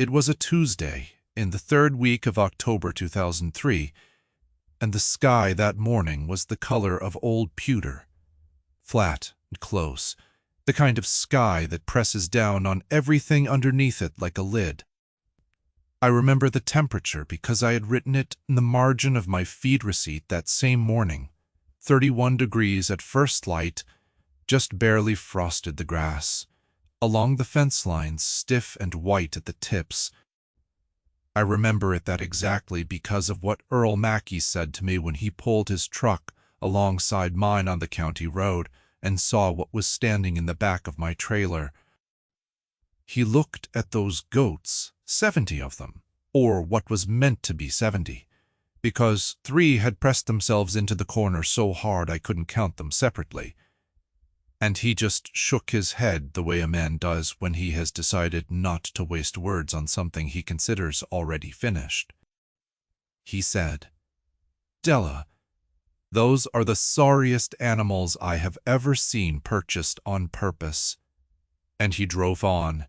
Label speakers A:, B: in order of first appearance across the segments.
A: It was a Tuesday in the third week of October 2003, and the sky that morning was the color of old pewter, flat and close, the kind of sky that presses down on everything underneath it like a lid. I remember the temperature because I had written it in the margin of my feed receipt that same morning. 31 degrees at first light, just barely frosted the grass. Along the fence lines, stiff and white at the tips. I remember it that exactly because of what Earl Mackey said to me when he pulled his truck alongside mine on the county road and saw what was standing in the back of my trailer. He looked at those goats, 70 of them, or what was meant to be 70, because 3 had pressed themselves into the corner so hard I couldn't count them separately. And he just shook his head the way a man does when he has decided not to waste words on something he considers already finished. He said, "Della, those are the sorriest animals I have ever seen purchased on purpose." And he drove on.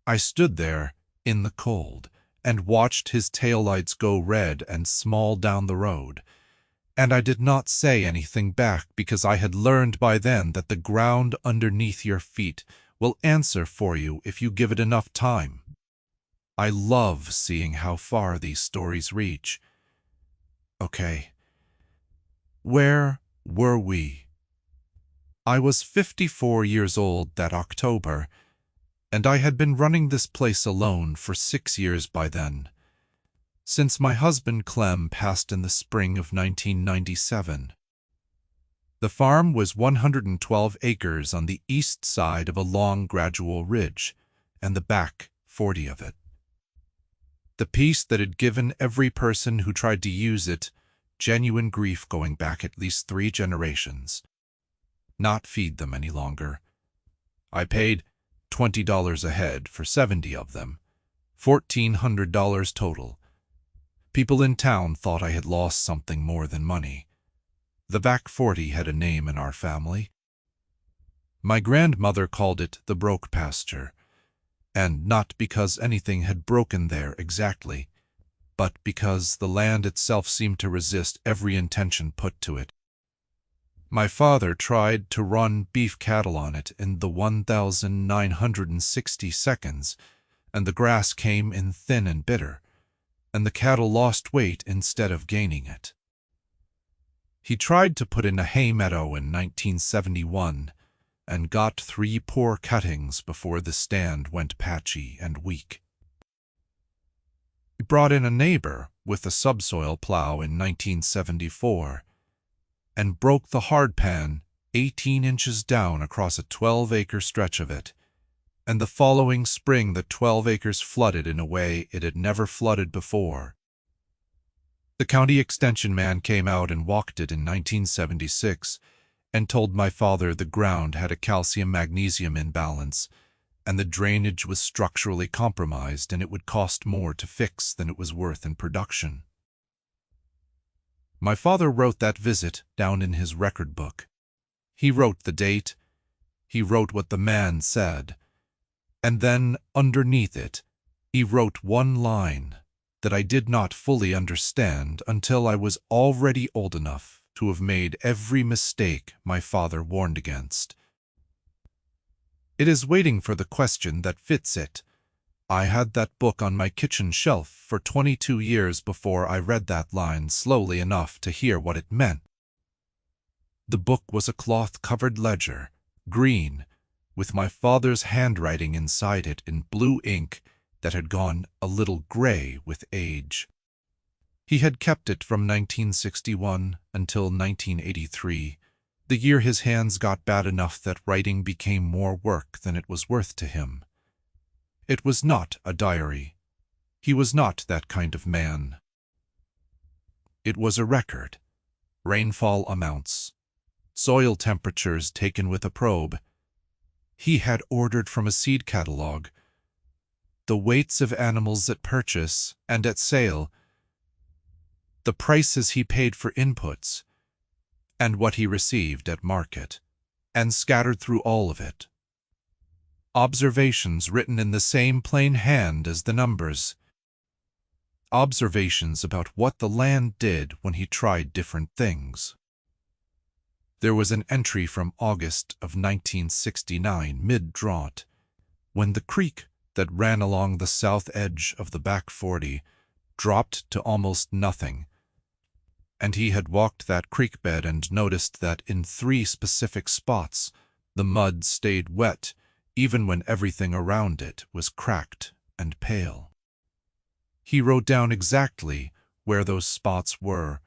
A: I stood there in the cold and watched his taillights go red and small down the road. And I did not say anything back because I had learned by then that the ground underneath your feet will answer for you if you give it enough time. I love seeing how far these stories reach. Okay. Where were we? I was 54 years old that October, and I had been running this place alone for 6 years by then, since my husband Clem passed in the spring of 1997. The farm was 112 acres on the east side of a long gradual ridge, and the back 40 of it. The piece that had given every person who tried to use it genuine grief going back at least 3 generations. Not feed them any longer. I paid $20 a head for 70 of them, $1,400 total. People in town thought I had lost something more than money. The back 40 had a name in our family. My grandmother called it the broke pasture, and not because anything had broken there exactly, but because the land itself seemed to resist every intention put to it. My father tried to run beef cattle on it in the 1,960 seconds, and the grass came in thin and bitter, and the cattle lost weight instead of gaining it. He tried to put in a hay meadow in 1971 and got 3 poor cuttings before the stand went patchy and weak. He brought in a neighbor with a subsoil plow in 1974 and broke the hardpan 18 inches down across a 12-acre stretch of it. And the following spring the 12 acres flooded in a way it had never flooded before. The county extension man came out and walked it in 1976 and told my father the ground had a calcium-magnesium imbalance and the drainage was structurally compromised and it would cost more to fix than it was worth in production. My father wrote that visit down in his record book. He wrote the date. He wrote what the man said. And then, underneath it, he wrote one line that I did not fully understand until I was already old enough to have made every mistake my father warned against. It is waiting for the question that fits it. I had that book on my kitchen shelf for 22 years before I read that line slowly enough to hear what it meant. The book was a cloth-covered ledger, green, with my father's handwriting inside it in blue ink that had gone a little gray with age. He had kept it from 1961 until 1983, the year his hands got bad enough that writing became more work than it was worth to him. It was not a diary. He was not that kind of man. It was a record. Rainfall amounts. Soil temperatures taken with a probe. He had ordered from a seed catalog. The weights of animals at purchase and at sale. The prices he paid for inputs. And what he received at market. And scattered through all of it. Observations written in the same plain hand as the numbers. Observations about what the land did when he tried different things. There was an entry from August of 1969, mid-drought, when the creek that ran along the south edge of the back 40 dropped to almost nothing, and he had walked that creek bed and noticed that in 3 specific spots the mud stayed wet even when everything around it was cracked and pale. He wrote down exactly where those spots were.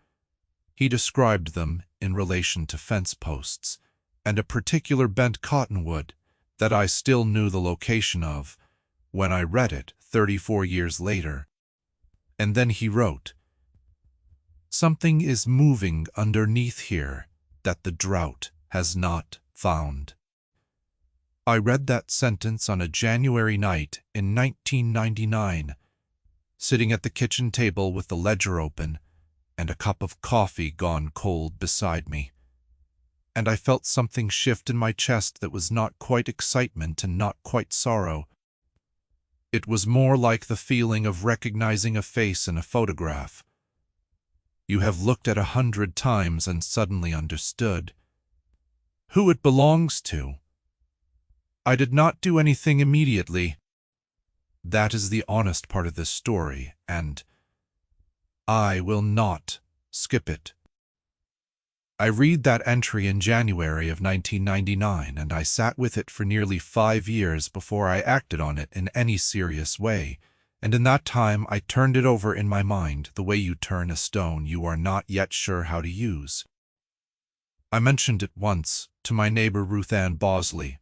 A: He described them in relation to fence posts and a particular bent cottonwood that I still knew the location of when I read it 34 years later. And then he wrote, "Something is moving underneath here that the drought has not found." I read that sentence on a January night in 1999, sitting at the kitchen table with the ledger open and a cup of coffee gone cold beside me. And I felt something shift in my chest that was not quite excitement and not quite sorrow. It was more like the feeling of recognizing a face in a photograph. You have looked at 100 times and suddenly understood who it belongs to. I did not do anything immediately. That is the honest part of this story, and I will not skip it. I read that entry in January of 1999, and I sat with it for nearly 5 years before I acted on it in any serious way, and in that time I turned it over in my mind the way you turn a stone you are not yet sure how to use. I mentioned it once to my neighbor Ruth Ann Bosley,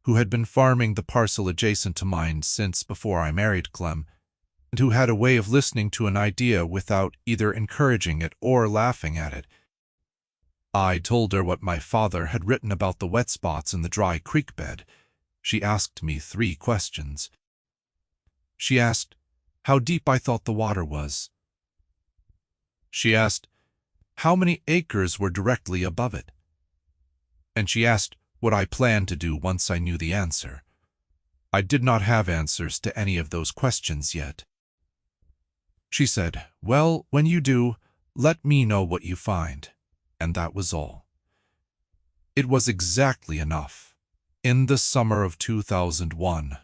A: who had been farming the parcel adjacent to mine since before I married Clem, and who had a way of listening to an idea without either encouraging it or laughing at it. I told her what my father had written about the wet spots in the dry creek bed. She asked me 3 questions. She asked how deep I thought the water was. She asked how many acres were directly above it. And she asked what I planned to do once I knew the answer. I did not have answers to any of those questions yet. She said, "Well, when you do, let me know what you find." And that was all. It was exactly enough. In the summer of 2001,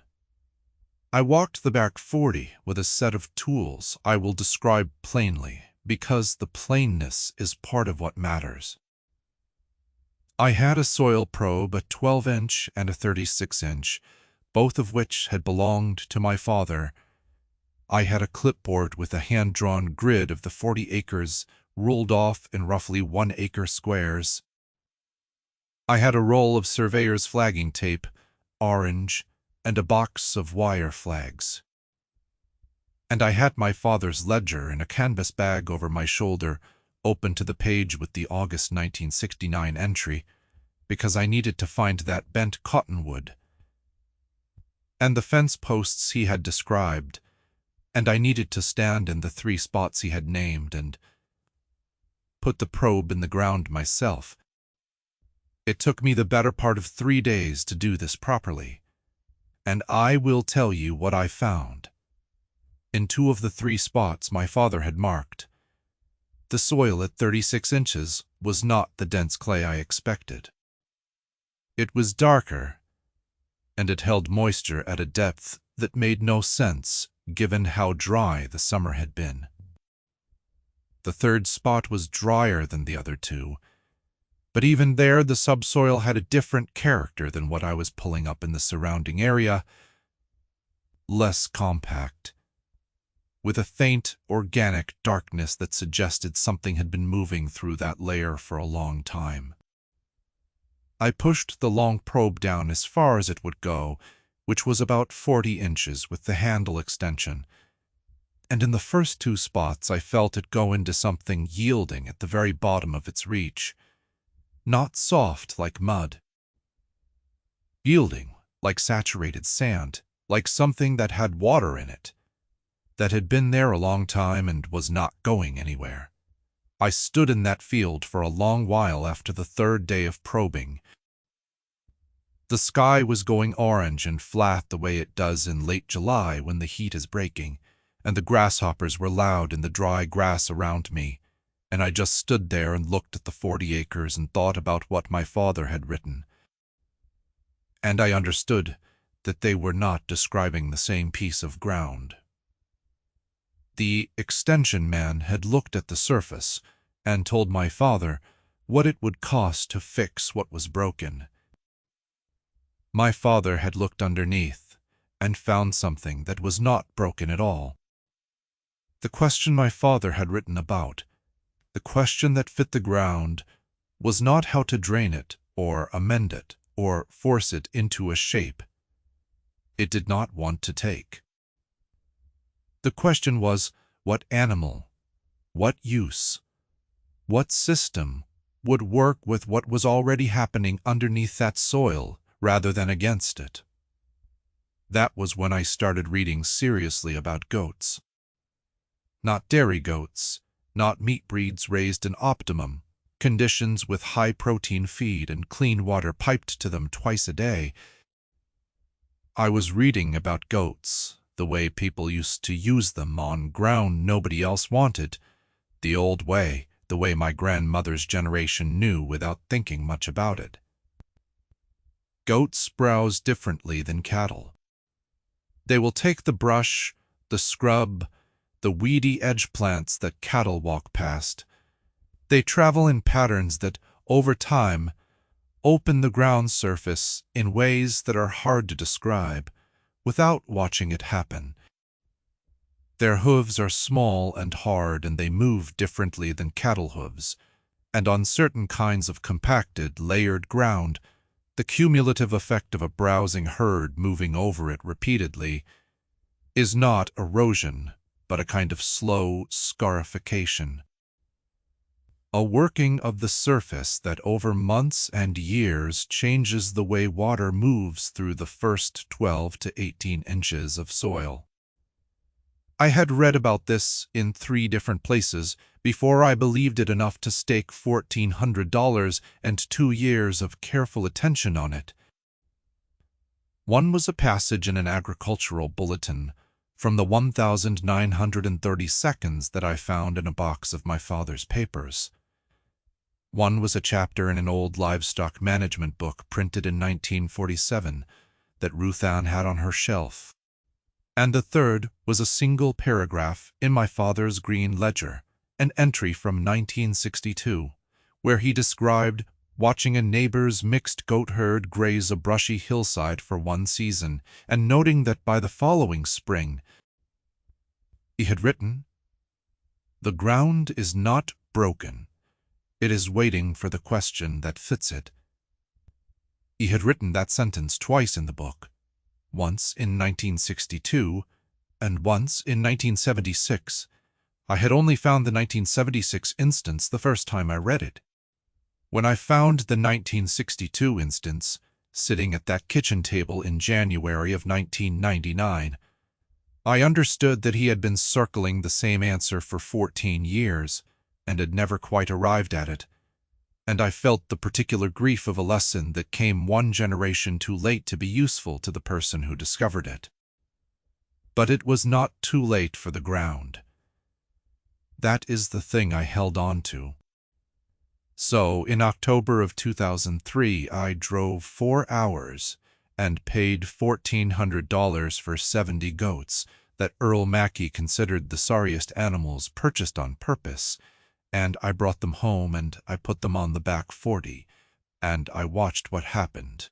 A: I walked the back 40 with a set of tools I will describe plainly, because the plainness is part of what matters. I had a soil probe, a 12-inch and a 36-inch, both of which had belonged to my father. I had a clipboard with a hand-drawn grid of the 40 acres ruled off in roughly 1-acre squares. I had a roll of surveyor's flagging tape, orange, and a box of wire flags. And I had my father's ledger in a canvas bag over my shoulder, open to the page with the August 1969 entry, because I needed to find that bent cottonwood and the fence posts he had described, and I needed to stand in the 3 spots he had named and put the probe in the ground myself. It took me the better part of 3 days to do this properly, and I will tell you what I found. In 2 of the 3 spots my father had marked, the soil at 36 inches was not the dense clay I expected. It was darker, and it held moisture at a depth that made no sense given how dry the summer had been. The 3rd spot was drier than the other 2, but even there the subsoil had a different character than what I was pulling up in the surrounding area, less compact, with a faint, organic darkness that suggested something had been moving through that layer for a long time. I pushed the long probe down as far as it would go, which was about 40 inches with the handle extension, and in the first 2 spots I felt it go into something yielding at the very bottom of its reach, not soft like mud, yielding like saturated sand, like something that had water in it, that had been there a long time and was not going anywhere. I stood in that field for a long while after the 3rd day of probing. The sky was going orange and flat the way it does in late July when the heat is breaking, and the grasshoppers were loud in the dry grass around me, and I just stood there and looked at the 40 acres and thought about what my father had written. And I understood that they were not describing the same piece of ground. The extension man had looked at the surface and told my father what it would cost to fix what was broken. My father had looked underneath and found something that was not broken at all. The question my father had written about, the question that fit the ground, was not how to drain it or amend it or force it into a shape it did not want to take. The question was, what animal, what use, what system would work with what was already happening underneath that soil rather than against it? That was when I started reading seriously about goats. Not dairy goats, not meat breeds raised in optimum conditions with high-protein feed and clean water piped to them twice a day. I was reading about goats, the way people used to use them on ground nobody else wanted, the old way, the way my grandmother's generation knew without thinking much about it. Goats browse differently than cattle. They will take the brush, the scrub, the weedy edge plants that cattle walk past. They travel in patterns that, over time, open the ground surface in ways that are hard to describe without watching it happen. Their hooves are small and hard, and they move differently than cattle hooves, and on certain kinds of compacted, layered ground, the cumulative effect of a browsing herd moving over it repeatedly is not erosion, but a kind of slow scarification. A working of the surface that over months and years changes the way water moves through the first 12 to 18 inches of soil. I had read about this in 3 different places before I believed it enough to stake $1,400 and 2 years of careful attention on it. One was a passage in an agricultural bulletin from the 1,930 seconds that I found in a box of my father's papers. One was a chapter in an old livestock management book printed in 1947 that Ruth Ann had on her shelf. And the third was a single paragraph in my father's green ledger, an entry from 1962, where he described watching a neighbor's mixed goat herd graze a brushy hillside for one season, and noting that by the following spring, he had written, "The ground is not broken. It is waiting for the question that fits it." He had written that sentence twice in the book, once in 1962 and once in 1976. I had only found the 1976 instance the first time I read it. When I found the 1962 instance sitting at that kitchen table in January of 1999, I understood that he had been circling the same answer for 14 years and had never quite arrived at it, and I felt the particular grief of a lesson that came one generation too late to be useful to the person who discovered it. But it was not too late for the ground. That is the thing I held on to. So, in October of 2003, I drove 4 hours and paid $1,400 for 70 goats that Earl Mackey considered the sorriest animals purchased on purpose, and I brought them home and I put them on the back 40, and I watched what happened.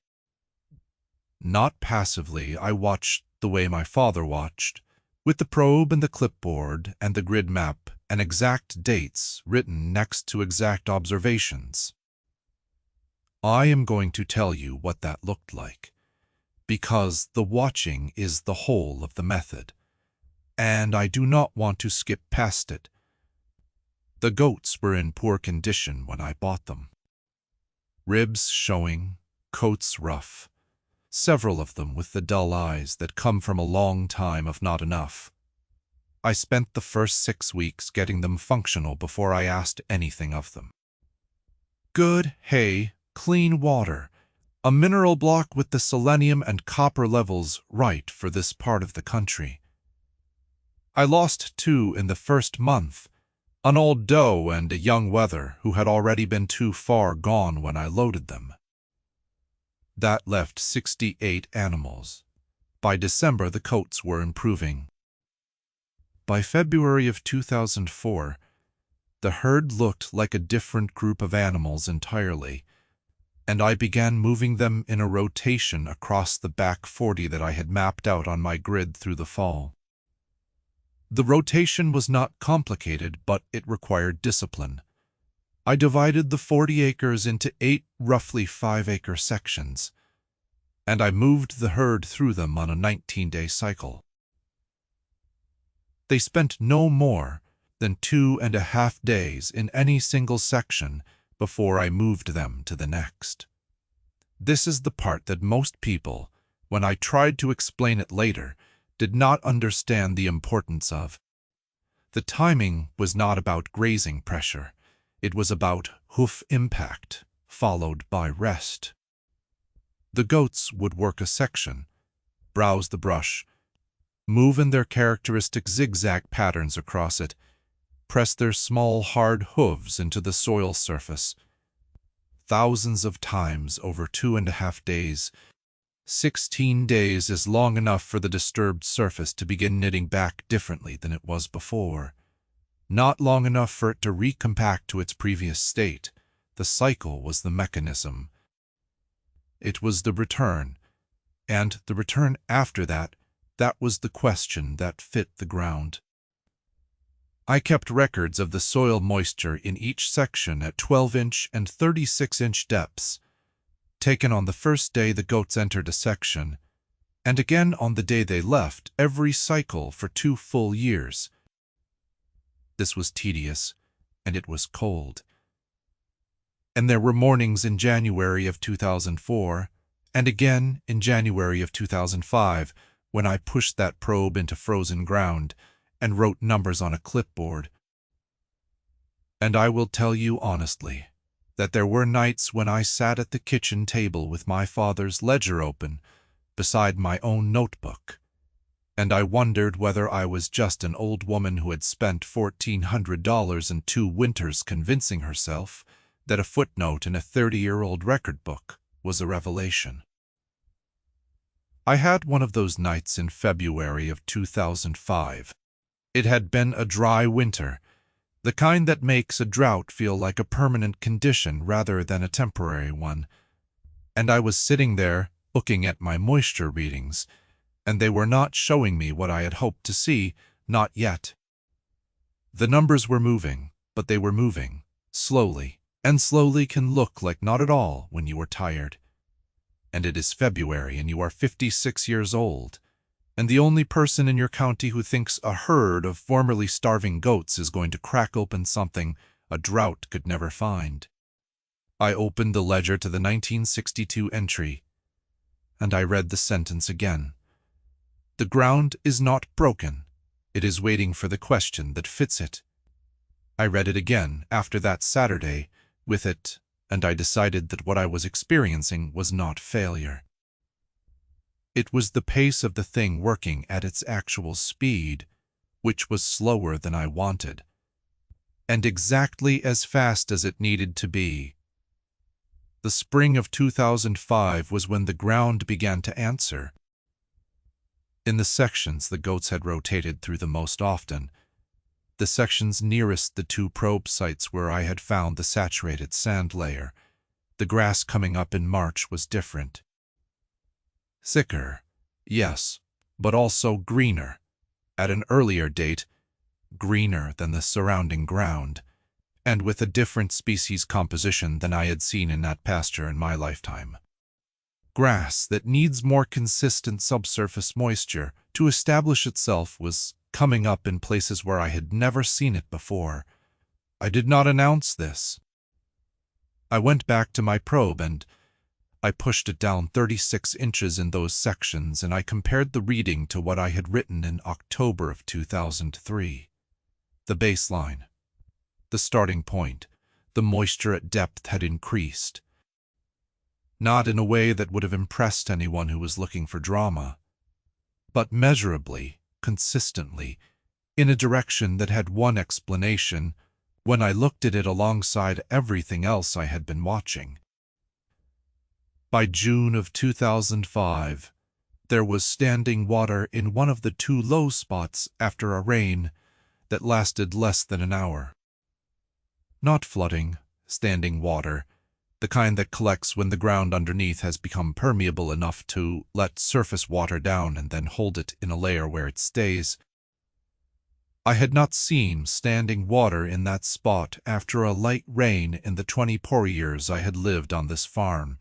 A: Not passively, I watched the way my father watched, with the probe and the clipboard and the grid map and exact dates written next to exact observations. I am going to tell you what that looked like, because the watching is the whole of the method, and I do not want to skip past it. The goats were in poor condition when I bought them. Ribs showing, coats rough, several of them with the dull eyes that come from a long time of not enough. I spent the first 6 weeks getting them functional before I asked anything of them. Good hay, clean water, a mineral block with the selenium and copper levels right for this part of the country. I lost 2 in the first month, an old doe and a young wether who had already been too far gone when I loaded them. That left 68 animals. By December, the coats were improving. By February of 2004, the herd looked like a different group of animals entirely, and I began moving them in a rotation across the back 40 that I had mapped out on my grid through the fall. The rotation was not complicated, but it required discipline. I divided the 40 acres into 8 roughly 5-acre sections, and I moved the herd through them on a 19-day cycle. They spent no more than 2.5 days in any single section before I moved them to the next. This is the part that most people, when I tried to explain it later, did not understand the importance of. The timing was not about grazing pressure. It was about hoof impact, followed by rest. The goats would work a section, browse the brush, move in their characteristic zigzag patterns across it, press their small, hard hooves into the soil surface. Thousands of times over 2.5 days. 16 days is long enough for the disturbed surface to begin knitting back differently than it was before. Not long enough for it to recompact to its previous state. The cycle was the mechanism. It was the return, and the return after that was the question that fit the ground. I kept records of the soil moisture in each section at 12-inch and 36-inch depths, taken on the first day the goats entered a section, and again on the day they left, every cycle for 2 full years. This was tedious, and it was cold. And there were mornings in January of 2004, and again in January of 2005, when I pushed that probe into frozen ground and wrote numbers on a clipboard. And I will tell you honestly that there were nights when I sat at the kitchen table with my father's ledger open beside my own notebook, and I wondered whether I was just an old woman who had spent $1,400 in 2 winters convincing herself that a footnote in a 30-year-old record book was a revelation. I had one of those nights in February of 2005. It had been a dry winter, the kind that makes a drought feel like a permanent condition rather than a temporary one, and I was sitting there looking at my moisture readings, and they were not showing me what I had hoped to see, not yet. The numbers were moving, but they were moving, slowly, and slowly can look like not at all when you are tired. And it is February and you are 56 years old, and the only person in your county who thinks a herd of formerly starving goats is going to crack open something a drought could never find. I opened the ledger to the 1962 entry, and I read the sentence again. The ground is not broken. It is waiting for the question that fits it. I read it again after that Saturday with it, and I decided that what I was experiencing was not failure. It was the pace of the thing working at its actual speed, which was slower than I wanted, and exactly as fast as it needed to be. The spring of 2005 was when the ground began to answer. In the sections the goats had rotated through the most often, the sections nearest the 2 probe sites where I had found the saturated sand layer, the grass coming up in March was different. Thicker, yes, but also greener. At an earlier date, greener than the surrounding ground, and with a different species composition than I had seen in that pasture in my lifetime. Grass that needs more consistent subsurface moisture to establish itself was coming up in places where I had never seen it before. I did not announce this. I went back to my probe and I pushed it down 36 inches in those sections, and I compared the reading to what I had written in October of 2003. The baseline, the starting point, the moisture at depth had increased. not in a way that would have impressed anyone who was looking for drama, but measurably, consistently, in a direction that had one explanation when I looked at it alongside everything else I had been watching. By June of 2005, there was standing water in one of the two low spots after a rain that lasted less than an hour. Not flooding, standing water, the kind that collects when the ground underneath has become permeable enough to let surface water down and then hold it in a layer where it stays. I had not seen standing water in that spot after a light rain in the 24 years I had lived on this farm.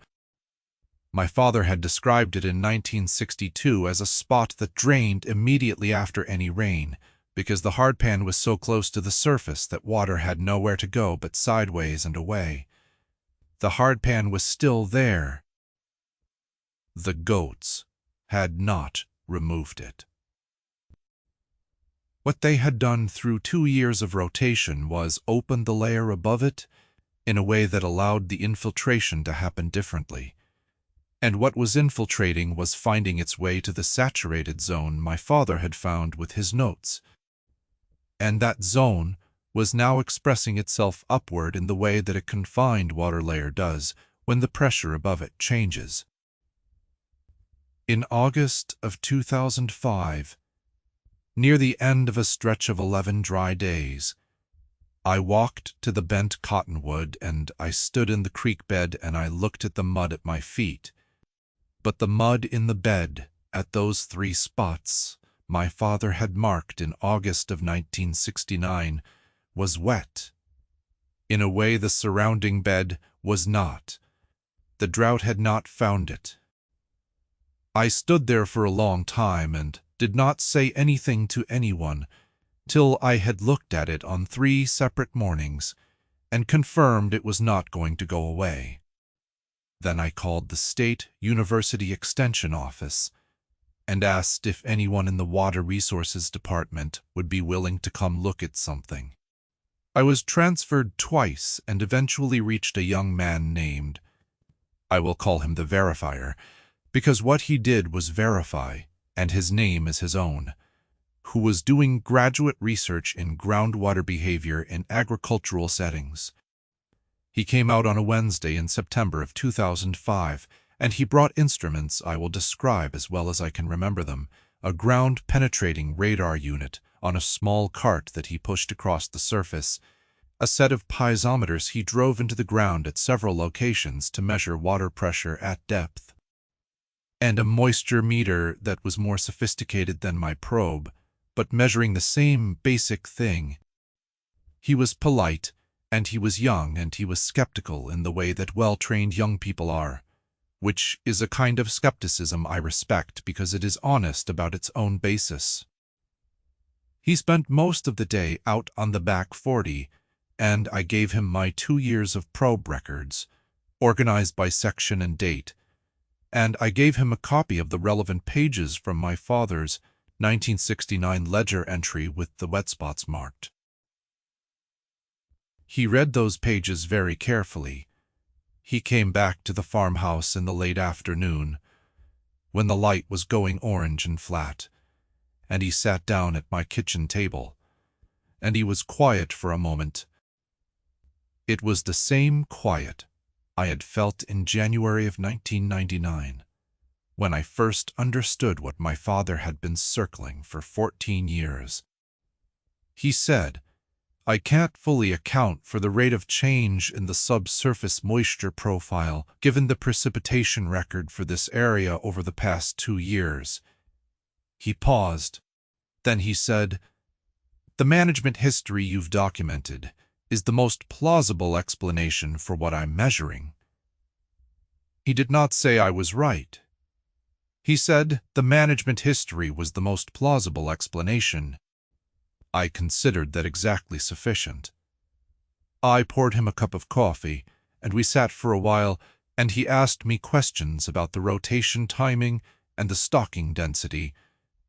A: My father had described it in 1962 as a spot that drained immediately after any rain, because the hardpan was so close to the surface that water had nowhere to go but sideways and away. The hardpan was still there. The goats had not removed it. What they had done through 2 years of rotation was open the layer above it in a way that allowed the infiltration to happen differently. And what was infiltrating was finding its way to the saturated zone my father had found with his notes. And that zone was now expressing itself upward in the way that a confined water layer does when the pressure above it changes. In August of 2005, near the end of a stretch of 11 dry days, I walked to the bent cottonwood and I stood in the creek bed and I looked at the mud at my feet. But the mud in the bed at those 3 spots my father had marked in August of 1969 was wet, in a way the surrounding bed was not. The drought had not found it. I stood there for a long time and did not say anything to anyone till I had looked at it on 3 separate mornings and confirmed it was not going to go away. Then I called the State University Extension Office and asked if anyone in the Water Resources Department would be willing to come look at something. I was transferred twice and eventually reached a young man named, I will call him the verifier, because what he did was verify, and his name is his own, who was doing graduate research in groundwater behavior in agricultural settings. He came out on a Wednesday in September of 2005, and he brought instruments I will describe as well as I can remember them, a ground-penetrating radar unit on a small cart that he pushed across the surface, a set of piezometers he drove into the ground at several locations to measure water pressure at depth, and a moisture meter that was more sophisticated than my probe, but measuring the same basic thing. He was polite, and he was young, and he was skeptical in the way that well-trained young people are, which is a kind of skepticism I respect because it is honest about its own basis. He spent most of the day out on the back 40, and I gave him my 2 years of probe records, organized by section and date, and I gave him a copy of the relevant pages from my father's 1969 ledger entry with the wet spots marked. He read those pages very carefully. He came back to the farmhouse in the late afternoon, when the light was going orange and flat, and he sat down at my kitchen table, and he was quiet for a moment. It was the same quiet I had felt in January of 1999, when I first understood what my father had been circling for 14 years. He said, I can't fully account for the rate of change in the subsurface moisture profile given the precipitation record for this area over the past 2 years. He paused. Then he said, the management history you've documented is the most plausible explanation for what I'm measuring. He did not say I was right. He said the management history was the most plausible explanation. I considered that exactly sufficient. I poured him a cup of coffee, and we sat for a while, and he asked me questions about the rotation timing and the stocking density,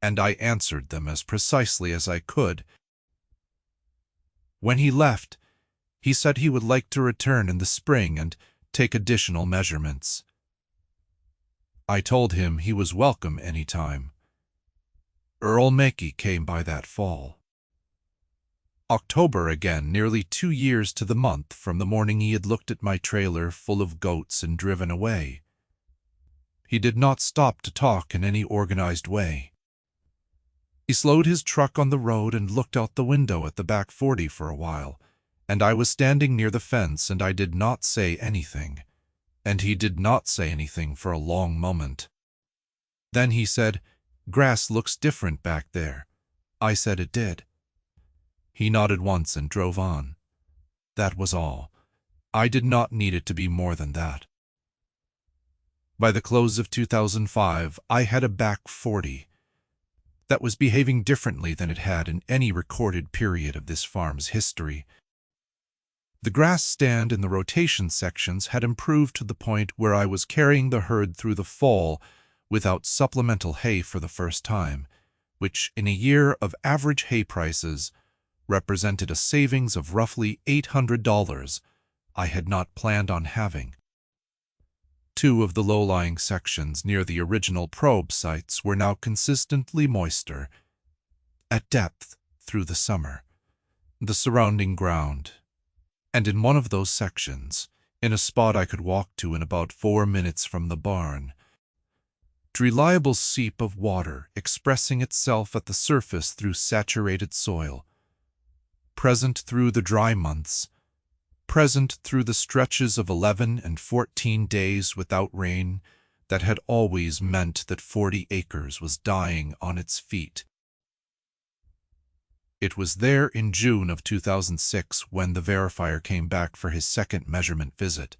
A: and I answered them as precisely as I could. When he left, he said he would like to return in the spring and take additional measurements. I told him he was welcome any time. Earl Mackey came by that fall. October again, nearly 2 years to the month from the morning he had looked at my trailer full of goats and driven away. He did not stop to talk in any organized way. He slowed his truck on the road and looked out the window at the back 40 for a while, and I was standing near the fence and I did not say anything, and he did not say anything for a long moment. Then he said, "Grass looks different back there." I said it did. He nodded once and drove on. That was all. I did not need it to be more than that. By the close of 2005, I had a back 40 that was behaving differently than it had in any recorded period of this farm's history. The grass stand in the rotation sections had improved to the point where I was carrying the herd through the fall without supplemental hay for the first time, which in a year of average hay prices represented a savings of roughly $800 I had not planned on having. 2 of the low-lying sections near the original probe sites were now consistently moister, at depth through the summer, the surrounding ground, and in one of those sections, in a spot I could walk to in about 4 minutes from the barn, reliable seep of water expressing itself at the surface through saturated soil, present through the dry months, present through the stretches of 11 and 14 days without rain that had always meant that 40 acres was dying on its feet. It was there in June of 2006 when the verifier came back for his second measurement visit,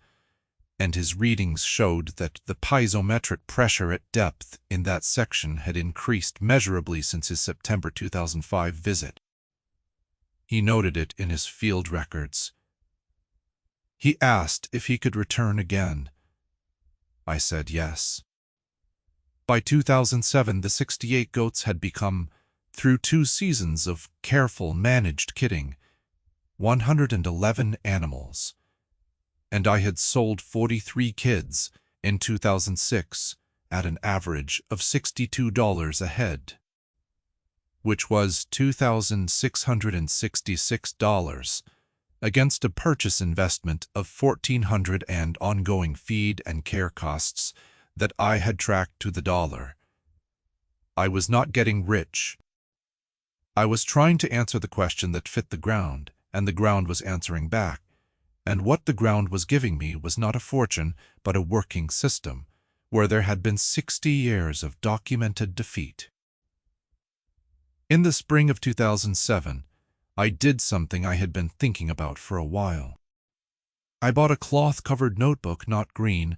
A: and his readings showed that the piezometric pressure at depth in that section had increased measurably since his September 2005 visit. He noted it in his field records. He asked if he could return again. I said yes. By 2007, the 68 goats had become, through 2 seasons of careful, managed kidding, 111 animals, and I had sold 43 kids in 2006 at an average of $62 a head, which was $2,666 against a purchase investment of $1,400 and ongoing feed and care costs that I had tracked to the dollar. I was not getting rich. I was trying to answer the question that fit the ground, and the ground was answering back, and what the ground was giving me was not a fortune, but a working system, where there had been 60 years of documented defeat. In the spring of 2007, I did something I had been thinking about for a while. I bought a cloth-covered notebook, not green,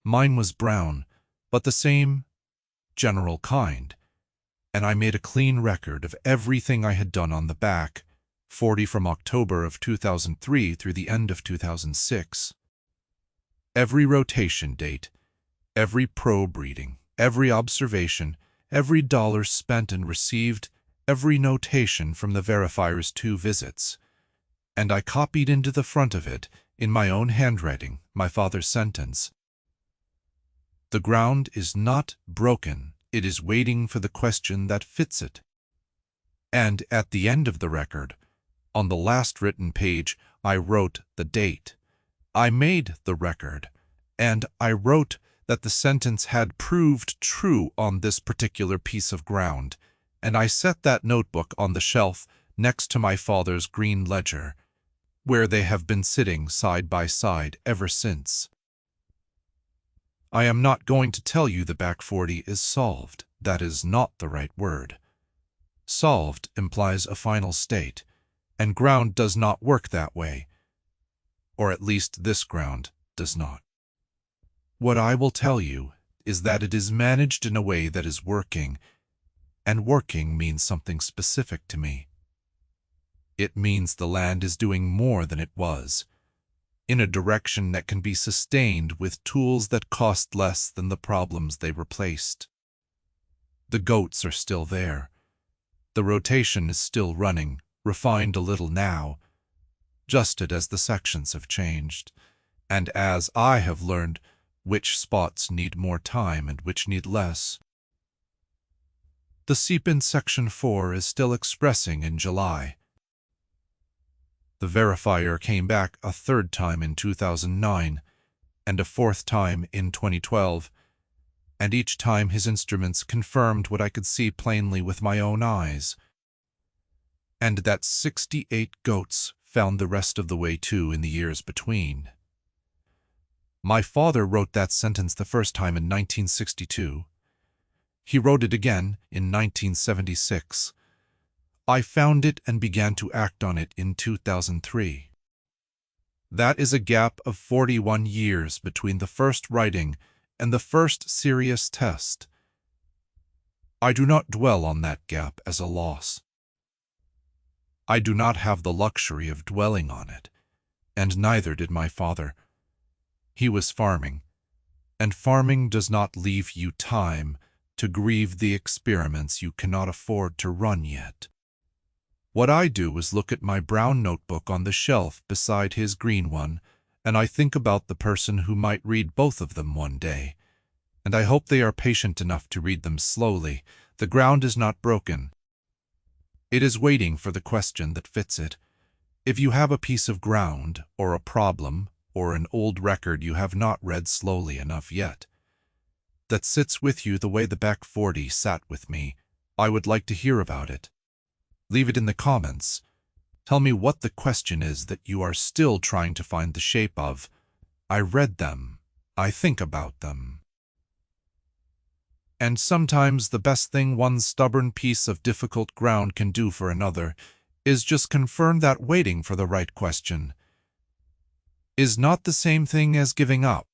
A: mine was brown, but the same general kind, and I made a clean record of everything I had done on the back, 40 from October of 2003 through the end of 2006. Every rotation date, every probe reading, every observation, every dollar spent and received, every notation from the verifier's 2 visits, and I copied into the front of it, in my own handwriting, my father's sentence. The ground is not broken, it is waiting for the question that fits it. And at the end of the record, on the last written page, I wrote the date. I made the record, and I wrote that the sentence had proved true on this particular piece of ground, and I set that notebook on the shelf next to my father's green ledger, where they have been sitting side by side ever since. I am not going to tell you the back 40 is solved. That is not the right word. Solved implies a final state, and ground does not work that way, or at least this ground does not. What I will tell you is that it is managed in a way that is working, and working means something specific to me. It means the land is doing more than it was, in a direction that can be sustained with tools that cost less than the problems they replaced. The goats are still there. The rotation is still running, refined a little now, adjusted as the sections have changed, and as I have learned which spots need more time and which need less. The seep in Section 4 is still expressing in July. The verifier came back a third time in 2009 and a fourth time in 2012, and each time his instruments confirmed what I could see plainly with my own eyes, and that 68 goats found the rest of the way too in the years between. My father wrote that sentence the first time in 1962. He wrote it again in 1976. I found it and began to act on it in 2003. That is a gap of 41 years between the first writing and the first serious test. I do not dwell on that gap as a loss. I do not have the luxury of dwelling on it, and neither did my father. He was farming, and farming does not leave you time to grieve the experiments you cannot afford to run yet. What I do is look at my brown notebook on the shelf beside his green one, and I think about the person who might read both of them one day, and I hope they are patient enough to read them slowly. The ground is not broken. It is waiting for the question that fits it. If you have a piece of ground, or a problem, or an old record you have not read slowly enough yet, that sits with you the way the back 40 sat with me, I would like to hear about it. Leave it in the comments. Tell me what the question is that you are still trying to find the shape of. I read them. I think about them. And sometimes the best thing one stubborn piece of difficult ground can do for another is just confirm that waiting for the right question is not the same thing as giving up.